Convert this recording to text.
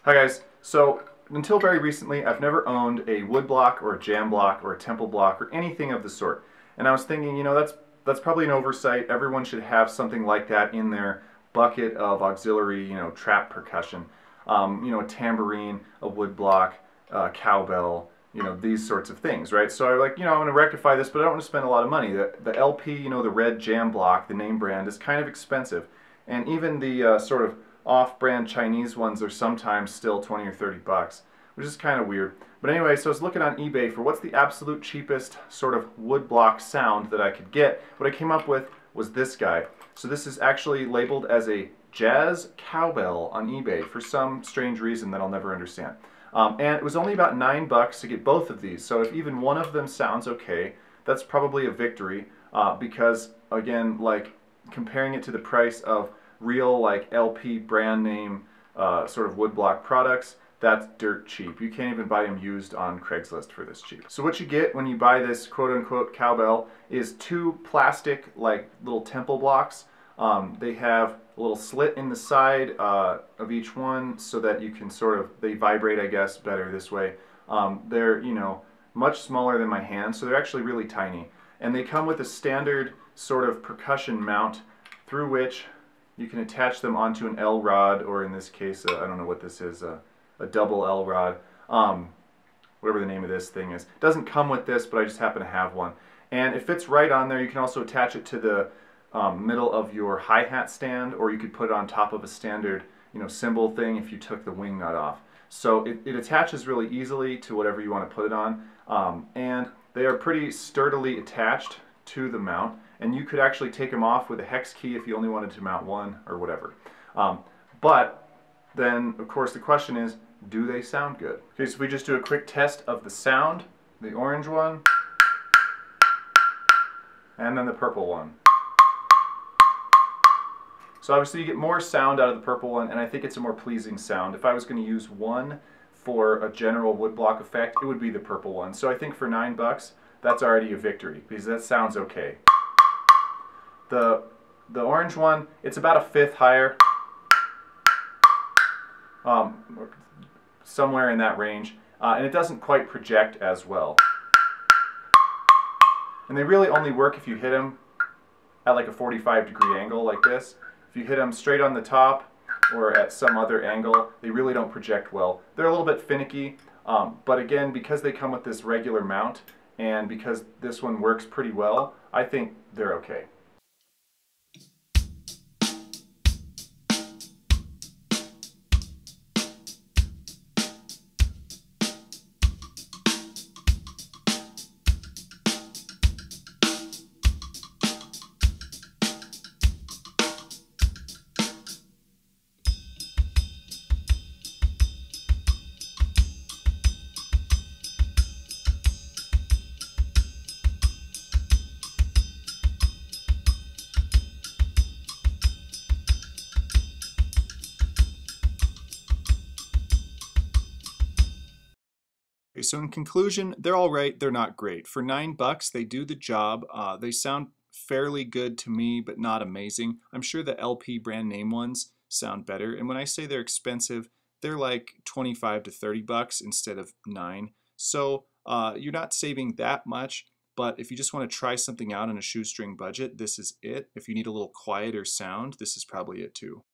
Hi guys. So until very recently, I've never owned a woodblock or a jam block or a temple block or anything of the sort. And I was thinking, that's probably an oversight. Everyone should have something like that in their bucket of auxiliary, trap percussion. A tambourine, a woodblock, cowbell, these sorts of things, right? So I'm like, I'm going to rectify this, but I don't want to spend a lot of money. The LP, the red jam block, the name brand, is kind of expensive. And even the sort of off-brand Chinese ones are sometimes still 20 or 30 bucks, which is kind of weird. But anyway, so I was looking on eBay for what's the absolute cheapest sort of woodblock sound that I could get. What I came up with was this guy. So this is actually labeled as a jazz cowbell on eBay for some strange reason that I'll never understand. And it was only about $9 to get both of these. So if even one of them sounds okay, that's probably a victory because, again, like comparing it to the price of real like LP brand name sort of woodblock products, that's dirt cheap. You can't even buy them used on Craigslist for this cheap. So what you get when you buy this quote-unquote cowbell is two plastic like little temple blocks. They have a little slit in the side of each one so that you can they vibrate, I guess, better this way. They're, much smaller than my hand, so they're actually really tiny. And they come with a standard sort of percussion mount through which you can attach them onto an L rod, or in this case, I don't know what this is, a double L rod, whatever the name of this thing is. It doesn't come with this, but I just happen to have one. And it fits right on there. You can also attach it to the middle of your hi-hat stand, or you could put it on top of a standard, cymbal thing if you took the wing nut off. So it attaches really easily to whatever you want to put it on, and they are pretty sturdily attached to the mount. And you could actually take them off with a hex key if you only wanted to mount one or whatever. But then, of course, the question is, do they sound good? Okay, so if we just do a quick test of the sound, the orange one, and then the purple one. So obviously you get more sound out of the purple one, and I think it's a more pleasing sound. If I was going to use one for a general woodblock effect, it would be the purple one. So I think for $9, that's already a victory, because that sounds okay. The orange one, it's about a fifth higher, somewhere in that range, and it doesn't quite project as well. And they really only work if you hit them at like a 45-degree angle like this. If you hit them straight on the top or at some other angle, they really don't project well. They're a little bit finicky, but again, because they come with this regular mount and because this one works pretty well, I think they're okay. So in conclusion, they're all right, they're not great. For $9, they do the job. They sound fairly good to me, but not amazing. I'm sure the LP brand name ones sound better. And when I say they're expensive, they're like 25 to 30 bucks instead of 9. So you're not saving that much, but if you just want to try something out on a shoestring budget, this is it. If you need a little quieter sound, this is probably it too.